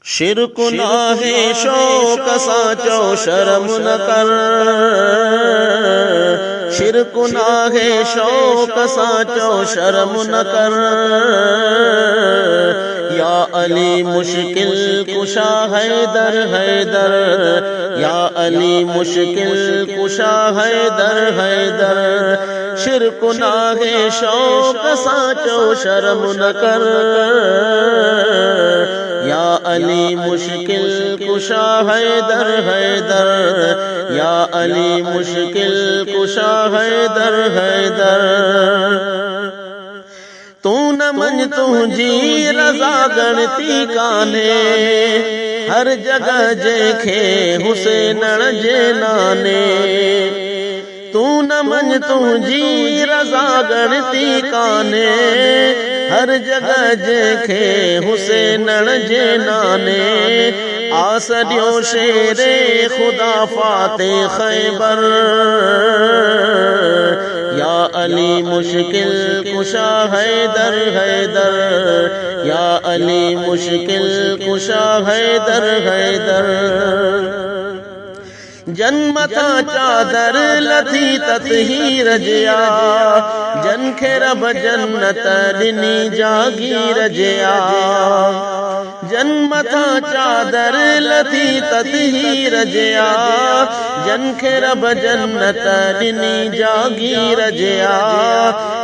शिरक नाहे शौक साचो शर्म न कर, शिरक नाहे शौक साचो शर्म न कर। या अली मुश्किल कुशा हैदर हैदर, या अली मुश्किल कुशा हैदर हैदर। शिरक नाहे शौक साचो शर्म न कर, या अली मुश्किल कुशा हैदर हैदर, या अली मुश्किल कुशा हैदर हैदर। तू न मन तुझी रज़ा गणती काने, हर जगह जेखे हुसैन जे नाने। तू न मन तुझी रज़ा गणती काने, हर जगह जेखे हुसैन जे नाने। आसडियो शेरे खुदा फाते खैबर, या अली मुश्किल कुशा हैदर हैदर, या अली मुश्किल कुशा हैदर हैदर। जन्मता चादर लथी ततही रजया, जन खे रब जन्नत ॾिनी जागीर जया। जन्मता चादर लथी ततही रजया, जन खे रब जन्नत ॾिनी जागीर जया।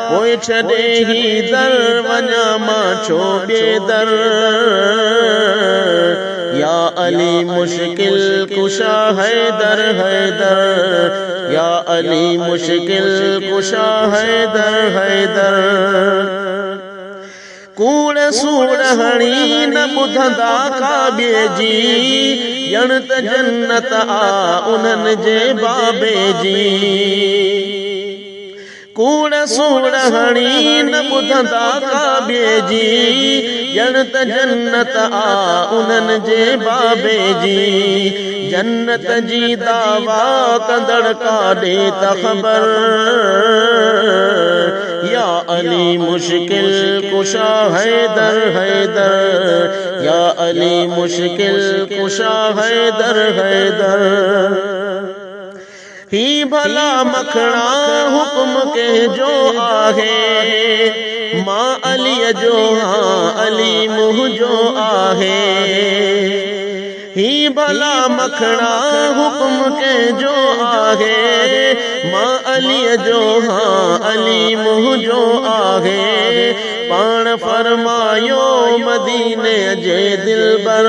पोइ छॾे ही दर वञा मां छो ॿिए दर, या अली मुश्किल कुशा हैदर हैदर, या अली मुश्किल कुशा हैदर हैदर। कूड़ सूड़ हणी न ॿुधंदा का ॿिए जी, ॼण त जन्नत आ उन्हनि जे बाबे जी। कूड़ सूड़ हणी न ॿुधंदा का ॿिए जी, ॼण त जन्नत आ उन्हनि जे बाबे जी। जन्नत जी दावा कंदड़ काॾे त ख़बर, या अली मुश्किल कुशा हैदर हैदर, या अली मुश्किल कुशा हैदर हैदर। ही भला मखणा हुक्म के जो आहे, मां अली जो हाँ अली मुँह जो आहे। ही भला मखणा हुक्म के जो आहे, मां अली जो हाँ अली मुँह जो आहे। पाण फरमायो मदीने जे दिलबर,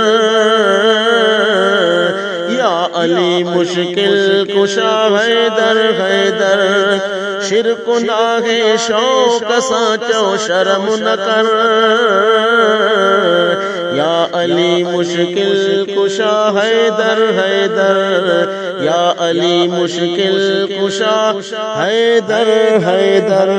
या अली मुश्किल कुशा हैदर हैदर। शिरक नाहे शौक साचो शर्म न कर, या अली मुश्किल कुशा हैदर हैदर, या अली मुश्किल कुशा हैदर हैदर।